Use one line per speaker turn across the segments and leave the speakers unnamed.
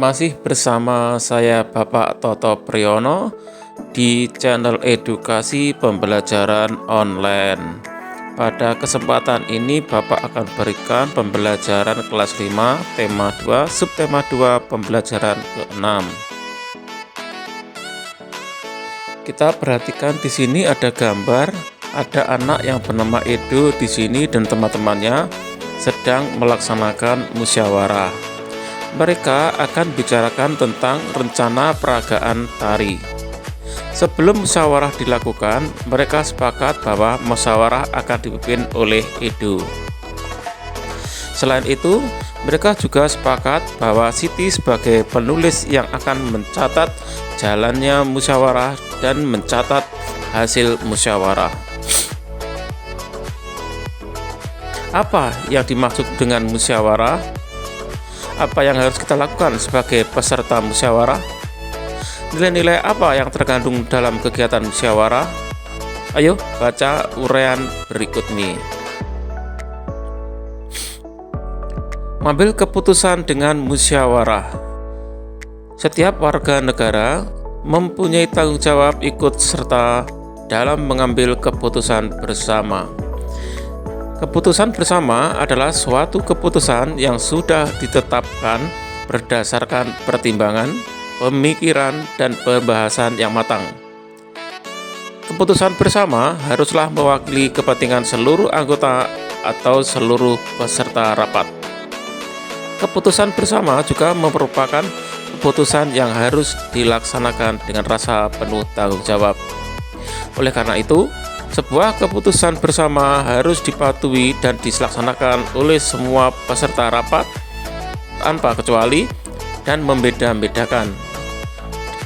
Masih bersama saya Bapak Toto Priyono di channel edukasi pembelajaran online. Pada kesempatan ini Bapak akan berikan pembelajaran kelas 5 tema 2 subtema 2 pembelajaran ke-6. Kita perhatikan di sini ada gambar, ada anak yang bernama Edo di sini dan teman-temannya sedang melaksanakan musyawarah. Mereka akan bicarakan tentang rencana peragaan tari. Sebelum musyawarah dilakukan, mereka sepakat bahwa musyawarah akan dipimpin oleh Edo. Selain itu, mereka juga sepakat bahwa Siti sebagai penulis yang akan mencatat jalannya musyawarah dan mencatat hasil musyawarah. Apa yang dimaksud dengan musyawarah? Apa yang harus kita lakukan sebagai peserta musyawarah? Nilai-nilai apa yang terkandung dalam kegiatan musyawarah? Ayo baca uraian berikut ini. Mengambil keputusan dengan musyawarah. Setiap warga negara mempunyai tanggung jawab ikut serta dalam mengambil keputusan bersama. Keputusan bersama adalah suatu keputusan yang sudah ditetapkan berdasarkan pertimbangan, pemikiran, dan pembahasan yang matang. Keputusan bersama haruslah mewakili kepentingan seluruh anggota atau seluruh peserta rapat. Keputusan bersama juga merupakan keputusan yang harus dilaksanakan dengan rasa penuh tanggung jawab. Oleh karena itu, sebuah keputusan bersama harus dipatuhi dan dilaksanakan oleh semua peserta rapat tanpa kecuali dan membeda-bedakan.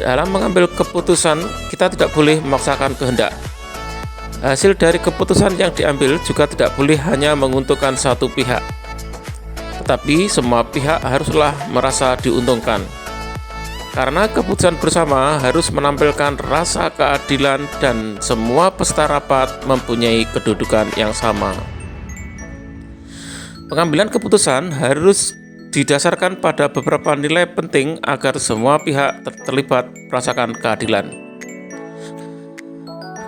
Dalam mengambil keputusan, kita tidak boleh memaksakan kehendak. Hasil dari keputusan yang diambil juga tidak boleh hanya menguntungkan satu pihak, tetapi semua pihak haruslah merasa diuntungkan. Karena keputusan bersama harus menampilkan rasa keadilan dan semua peserta rapat mempunyai kedudukan yang sama. Pengambilan keputusan harus didasarkan pada beberapa nilai penting agar semua pihak terlibat merasakan keadilan.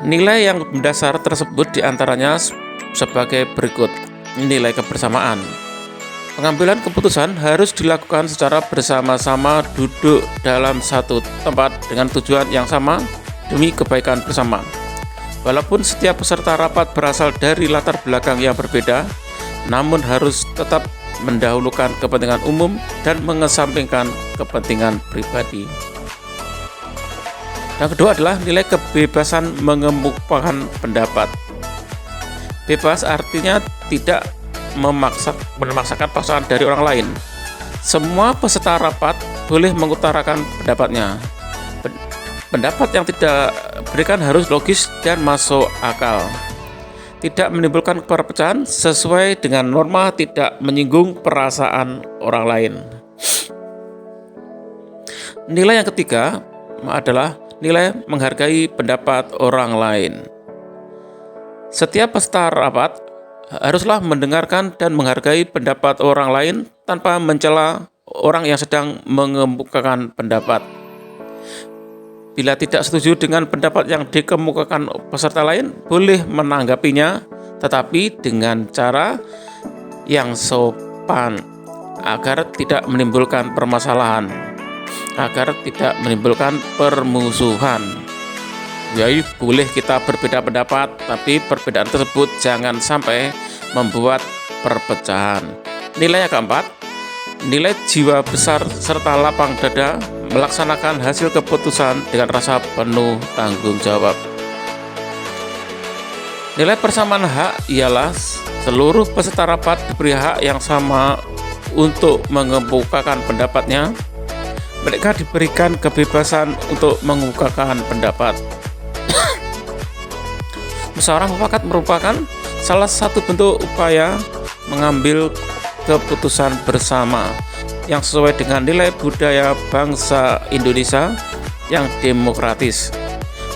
Nilai yang mendasar tersebut diantaranya sebagai berikut. Nilai kebersamaan. Pengambilan keputusan harus dilakukan secara bersama-sama, duduk dalam satu tempat dengan tujuan yang sama demi kebaikan bersama. Walaupun setiap peserta rapat berasal dari latar belakang yang berbeda, namun harus tetap mendahulukan kepentingan umum dan mengesampingkan kepentingan pribadi. Yang kedua adalah nilai kebebasan mengemukakan pendapat. Bebas artinya tidak memaksakan pasangan dari orang lain. Semua peserta rapat boleh mengutarakan pendapatnya. Pendapat yang tidak berikan harus logis dan masuk akal. Tidak menimbulkan perpecahan, sesuai dengan norma, tidak menyinggung perasaan orang lain. Nilai yang ketiga adalah nilai menghargai pendapat orang lain. Setiap peserta rapat haruslah mendengarkan dan menghargai pendapat orang lain tanpa mencela orang yang sedang mengemukakan pendapat. Bila tidak setuju dengan pendapat yang dikemukakan peserta lain, boleh menanggapinya, tetapi dengan cara yang sopan agar tidak menimbulkan permasalahan, agar tidak menimbulkan permusuhan. Jadi boleh kita berbeda pendapat, tapi perbedaan tersebut jangan sampai membuat perpecahan. Nilai yang keempat, nilai jiwa besar serta lapang dada, melaksanakan hasil keputusan dengan rasa penuh tanggung jawab. Nilai persamaan hak ialah seluruh peserta rapat diberi hak yang sama untuk mengemukakan pendapatnya, Mereka diberikan kebebasan untuk mengemukakan pendapat. Musyawarah mufakat merupakan salah satu bentuk upaya mengambil keputusan bersama yang sesuai dengan nilai budaya bangsa Indonesia yang demokratis.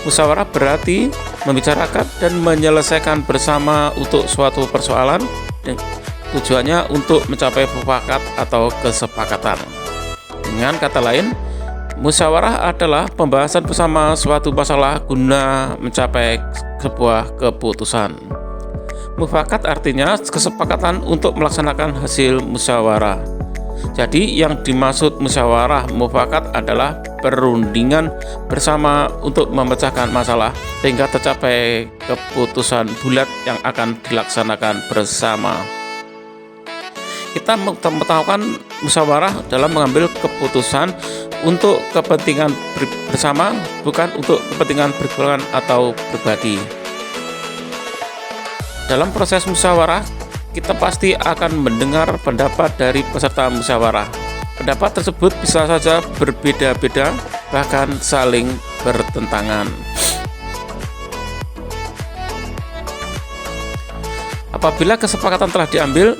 Musyawarah berarti membicarakan dan menyelesaikan bersama untuk suatu persoalan, dan tujuannya untuk mencapai mufakat atau kesepakatan. Dengan kata lain, musyawarah adalah pembahasan bersama suatu masalah guna mencapai sebuah keputusan. Mufakat artinya kesepakatan untuk melaksanakan hasil musyawarah. Jadi yang dimaksud musyawarah mufakat adalah perundingan bersama untuk memecahkan masalah sehingga tercapai keputusan bulat yang akan dilaksanakan bersama. Kita mengetahukan musyawarah dalam mengambil keputusan untuk kepentingan bersama, bukan untuk kepentingan bergolongan atau pribadi. Dalam proses musyawarah, kita pasti akan mendengar pendapat dari peserta musyawarah. Pendapat tersebut bisa saja berbeda-beda, bahkan saling bertentangan. Apabila kesepakatan telah diambil,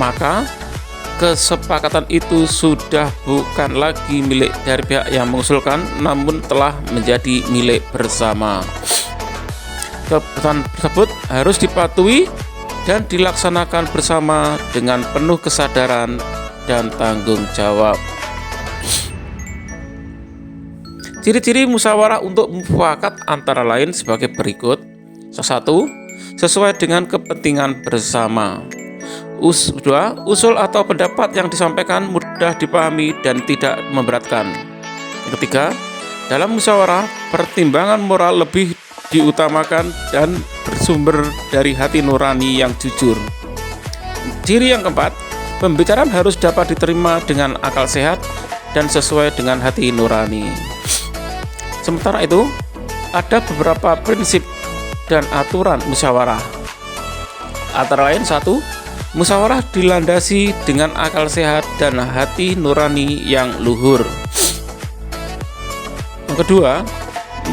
maka kesepakatan itu sudah bukan lagi milik dari pihak yang mengusulkan, namun telah menjadi milik bersama. Keputusan tersebut harus dipatuhi dan dilaksanakan bersama dengan penuh kesadaran dan tanggung jawab. Ciri-ciri musyawarah untuk mufakat antara lain sebagai berikut. 1. Sesuai dengan kepentingan bersama. 2. Usul atau pendapat yang disampaikan mudah dipahami dan tidak memberatkan. Yang ketiga, dalam musyawarah, pertimbangan moral lebih diutamakan dan bersumber dari hati nurani yang jujur. Ciri yang keempat, pembicaraan harus dapat diterima dengan akal sehat dan sesuai dengan hati nurani. Sementara itu, ada beberapa prinsip dan aturan musyawarah. Antara lain 1. Musyawarah dilandasi dengan akal sehat dan hati nurani yang luhur. Yang kedua,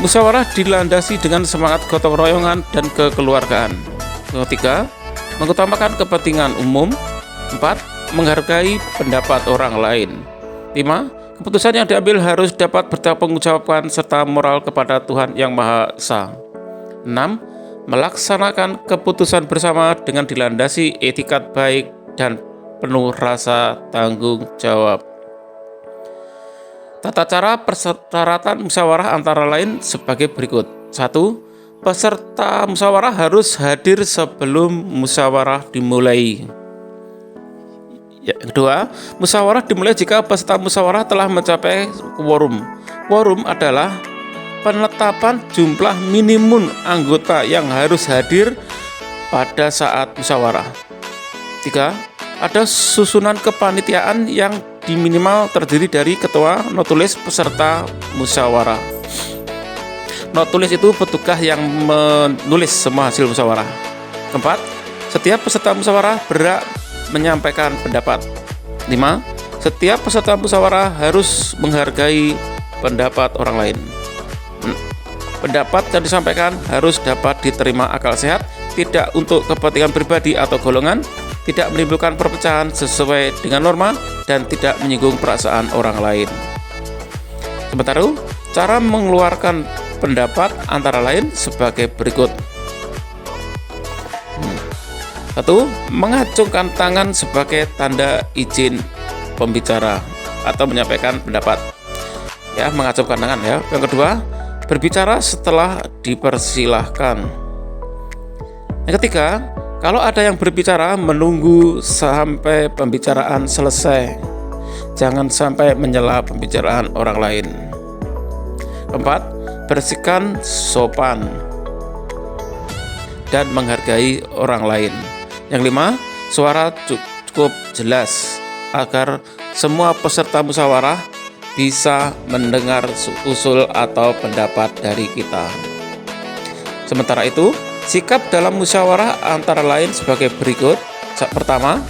musyawarah dilandasi dengan semangat gotong royongan dan kekeluargaan. Yang ketiga, mengutamakan kepentingan umum. 4. Menghargai pendapat orang lain. 5. Keputusan yang diambil harus dapat bertanggungjawabkan serta moral kepada Tuhan Yang Maha Esa. 6. Melaksanakan keputusan bersama dengan dilandasi etikat baik dan penuh rasa tanggung jawab. Tata cara persyaratan musyawarah antara lain sebagai berikut. 1. Peserta musyawarah harus hadir sebelum musyawarah dimulai. Yang kedua, musyawarah dimulai jika peserta musyawarah telah mencapai quorum. Quorum adalah penetapan jumlah minimum anggota yang harus hadir pada saat musyawarah. 3. Ada susunan kepanitiaan yang diminimal terdiri dari ketua, notulis, peserta musyawarah. Notulis itu petugas yang menulis semua hasil musyawarah. 4. Setiap peserta musyawarah berhak menyampaikan pendapat. 5. Setiap peserta musyawarah harus menghargai pendapat orang lain. Pendapat yang disampaikan harus dapat diterima akal sehat, tidak untuk kepentingan pribadi atau golongan, tidak menimbulkan perpecahan sesuai dengan norma, dan tidak menyinggung perasaan orang lain. Sementara itu, cara mengeluarkan pendapat antara lain sebagai berikut. 1. Mengacungkan tangan sebagai tanda izin pembicara atau menyampaikan pendapat. Ya, mengacungkan tangan ya. Yang kedua, berbicara setelah dipersilahkan. Yang ketiga, kalau ada yang berbicara, menunggu sampai pembicaraan selesai. Jangan sampai menyela pembicaraan orang lain. 4. Bersikap sopan dan menghargai orang lain. Yang 5. Suara cukup jelas agar semua peserta musyawarah bisa mendengar usul atau pendapat dari kita. Sementara itu, sikap dalam musyawarah antara lain sebagai berikut. Pertama,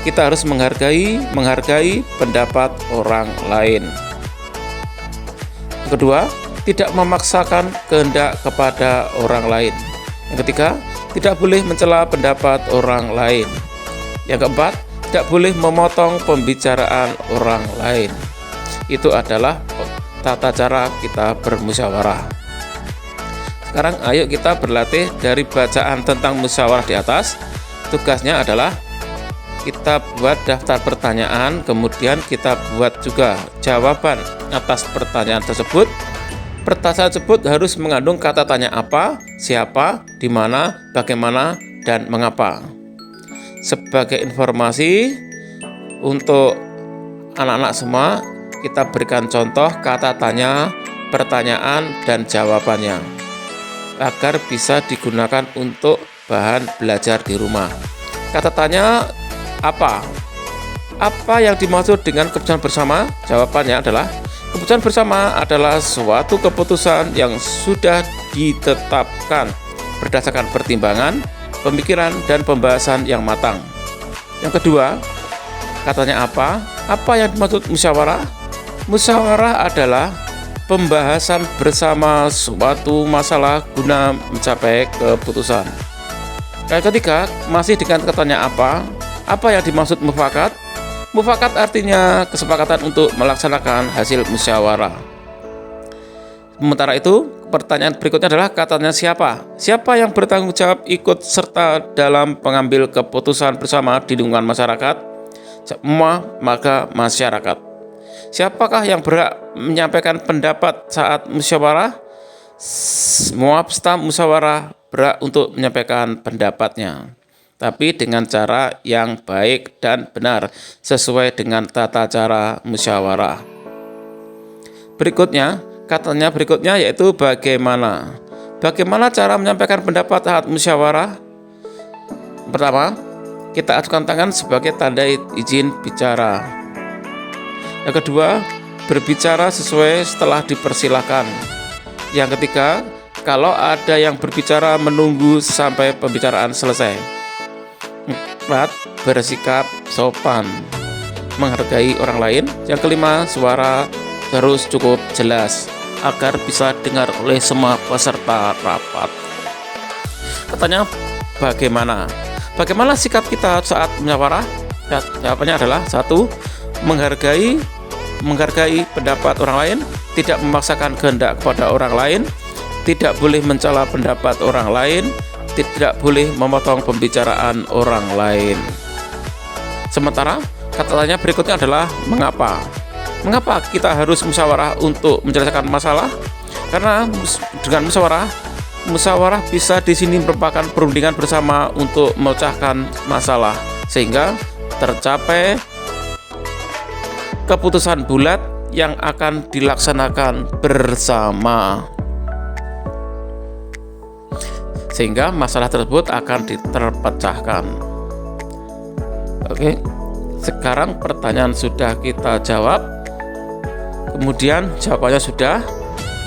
kita harus menghargai pendapat orang lain. Kedua, tidak memaksakan kehendak kepada orang lain. Yang ketiga, tidak boleh mencela pendapat orang lain. Yang keempat, tidak boleh memotong pembicaraan orang lain. Itu adalah tata cara kita bermusyawarah. Sekarang ayo kita berlatih dari bacaan tentang musyawarah di atas. Tugasnya adalah kita buat daftar pertanyaan, kemudian kita buat juga jawaban atas pertanyaan tersebut. Pertanyaan tersebut harus mengandung kata tanya apa, siapa, di mana, bagaimana, dan mengapa. Sebagai informasi untuk anak-anak semua, kita berikan contoh kata tanya, pertanyaan, dan jawabannya agar bisa digunakan untuk bahan belajar di rumah. Kata tanya apa? Apa yang dimaksud dengan keputusan bersama? Jawabannya adalah keputusan bersama adalah suatu keputusan yang sudah ditetapkan berdasarkan pertimbangan, pemikiran, dan pembahasan yang matang. Yang kedua, katanya apa? Apa yang dimaksud musyawarah? Musyawarah adalah pembahasan bersama suatu masalah guna mencapai keputusan. Yang ketiga, masih dengan katanya apa? Apa yang dimaksud mufakat? Mufakat artinya kesepakatan untuk melaksanakan hasil musyawarah. Sementara itu, pertanyaan berikutnya adalah katanya siapa? Siapa yang bertanggung jawab ikut serta dalam pengambil keputusan bersama di lingkungan masyarakat? Semua maka masyarakat. Siapakah yang berhak menyampaikan pendapat saat musyawarah? Semua peserta musyawarah berhak untuk menyampaikan pendapatnya, tapi dengan cara yang baik dan benar sesuai dengan tata cara musyawarah. Katanya berikutnya yaitu bagaimana. Bagaimana cara menyampaikan pendapat saat musyawarah? Pertama, kita ajukan tangan sebagai tanda izin bicara. Yang kedua, berbicara sesuai setelah dipersilakan. Yang ketiga, kalau ada yang berbicara menunggu sampai pembicaraan selesai. 4. Bersikap sopan, menghargai orang lain. Yang kelima, suara harus cukup jelas agar bisa dengar oleh semua peserta rapat. Katanya bagaimana? Bagaimana sikap kita saat musyawarah? Jawabannya adalah 1. Menghargai pendapat orang lain, tidak memaksakan kehendak kepada orang lain, tidak boleh mencela pendapat orang lain, tidak boleh memotong pembicaraan orang lain. Sementara katanya berikutnya adalah mengapa. Mengapa kita harus musyawarah untuk menyelesaikan masalah? Karena dengan musyawarah bisa di sini merupakan perundingan bersama untuk memecahkan masalah sehingga tercapai keputusan bulat yang akan dilaksanakan bersama, sehingga masalah tersebut akan terpecahkan. Oke, sekarang pertanyaan sudah kita jawab, kemudian jawabannya sudah.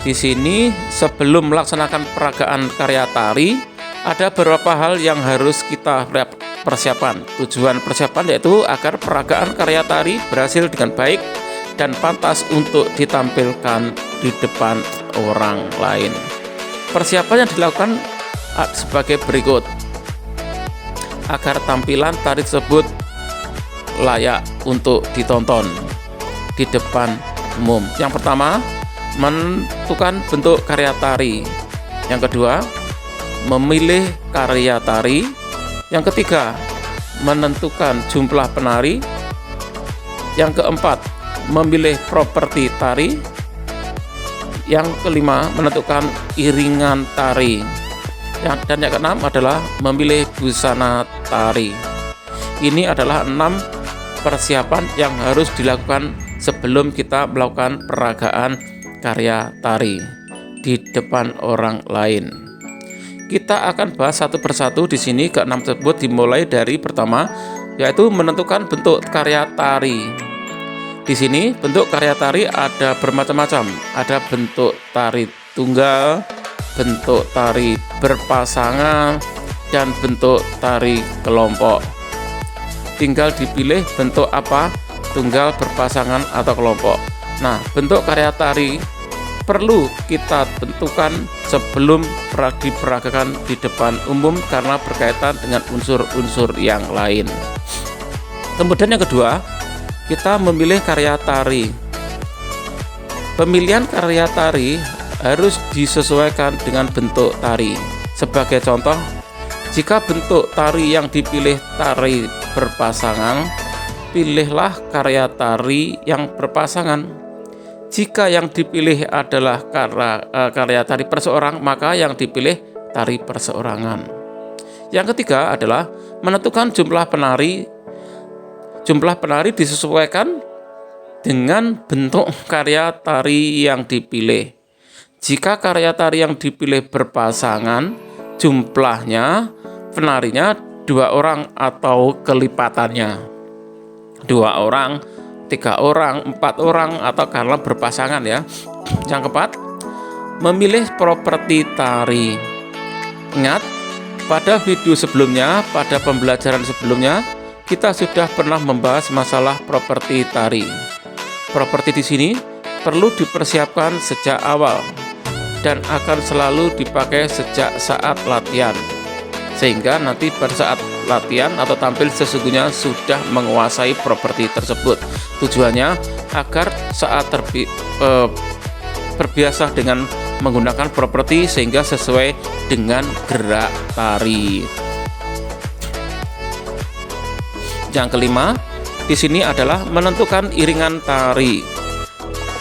Di sini sebelum melaksanakan peragaan karya tari, ada beberapa hal yang harus kita persiapan. Tujuan persiapan yaitu agar peragaan karya tari berhasil dengan baik dan pantas untuk ditampilkan di depan orang lain. Persiapan yang dilakukan sebagai berikut agar tampilan tari tersebut layak untuk ditonton di depan umum. Yang pertama, menentukan bentuk karya tari. Yang kedua, memilih karya tari. Yang ketiga, menentukan jumlah penari. Yang keempat, memilih properti tari. Yang kelima, menentukan iringan tari. Dan yang keenam adalah memilih busana tari. Ini adalah 6 persiapan yang harus dilakukan sebelum kita melakukan peragaan karya tari di depan orang lain. Kita akan bahas satu persatu di sini. Ke-6 tersebut dimulai dari pertama, yaitu menentukan bentuk karya tari. Di sini bentuk karya tari ada bermacam-macam. Ada bentuk tari tunggal, bentuk tari berpasangan, dan bentuk tari kelompok. Tinggal dipilih bentuk apa, tunggal, berpasangan, atau kelompok. Nah, bentuk karya tari perlu kita tentukan sebelum diperagakan di depan umum karena berkaitan dengan unsur-unsur yang lain. Kemudian yang kedua, kita memilih karya tari. Pemilihan karya tari harus disesuaikan dengan bentuk tari. Sebagai contoh, jika bentuk tari yang dipilih tari berpasangan, pilihlah karya tari yang berpasangan. Jika yang dipilih adalah karya tari perseorang, maka yang dipilih tari perseorangan. Yang ketiga adalah menentukan jumlah penari. Jumlah penari disesuaikan dengan bentuk karya tari yang dipilih. Jika karya tari yang dipilih berpasangan, jumlahnya penarinya 2 orang atau kelipatannya. 2 orang, 3 orang, 4 orang, atau karena berpasangan ya. Yang keempat, memilih properti tari. Ingat, pada video sebelumnya, pada pembelajaran sebelumnya, kita sudah pernah membahas masalah properti tari. Properti di sini perlu dipersiapkan sejak awal dan akan selalu dipakai sejak saat latihan, sehingga nanti pada saat latihan atau tampil sesungguhnya sudah menguasai properti tersebut. Tujuannya agar saat berbiasa dengan menggunakan properti sehingga sesuai dengan gerak tari. Yang kelima, di sini adalah menentukan iringan tari.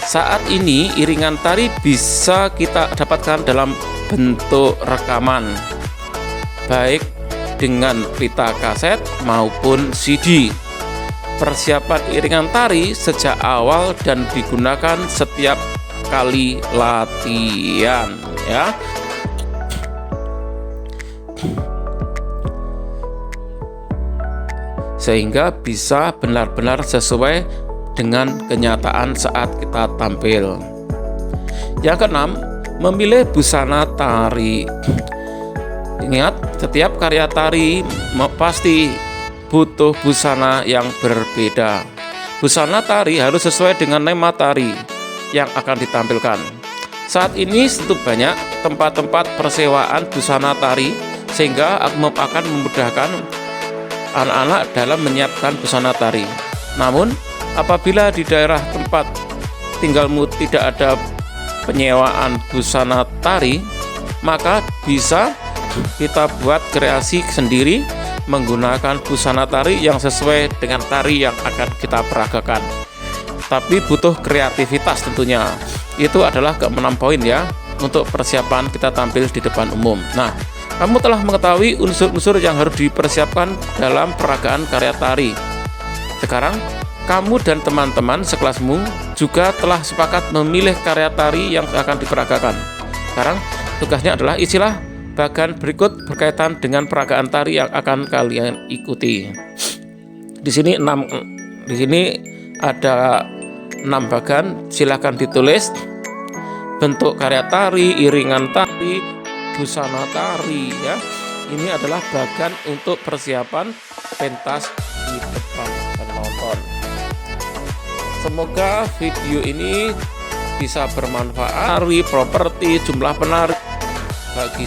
Saat ini iringan tari bisa kita dapatkan dalam bentuk rekaman, baik dengan pita kaset maupun CD. Persiapan iringan tari sejak awal dan digunakan setiap kali latihan ya. Sehingga bisa benar-benar sesuai dengan kenyataan saat kita tampil. Yang keenam, memilih busana tari. Ingat, setiap karya tari pasti butuh busana yang berbeda. Busana tari harus sesuai dengan tema tari yang akan ditampilkan. Saat ini tentu banyak tempat-tempat persewaan busana tari sehingga akan memudahkan anak-anak dalam menyiapkan busana tari. Namun, apabila di daerah tempat tinggalmu tidak ada penyewaan busana tari, maka bisa kita buat kreasi sendiri menggunakan busana tari yang sesuai dengan tari yang akan kita peragakan. Tapi butuh kreativitas tentunya. Itu adalah ke-6 poin ya untuk persiapan kita tampil di depan umum. Nah, kamu telah mengetahui unsur-unsur yang harus dipersiapkan dalam peragaan karya tari. Sekarang kamu dan teman-teman sekelasmu juga telah sepakat memilih karya tari yang akan diperagakan. Sekarang tugasnya adalah isilah bagian berikut berkaitan dengan peragaan tari yang akan kalian ikuti. Di sini ada 6 bagian, silakan ditulis. Bentuk karya tari, iringan tari, busana tari ya. Ini adalah bagian untuk persiapan pentas di depan penonton. Semoga video ini bisa bermanfaat. Tari, properti, jumlah penari bagi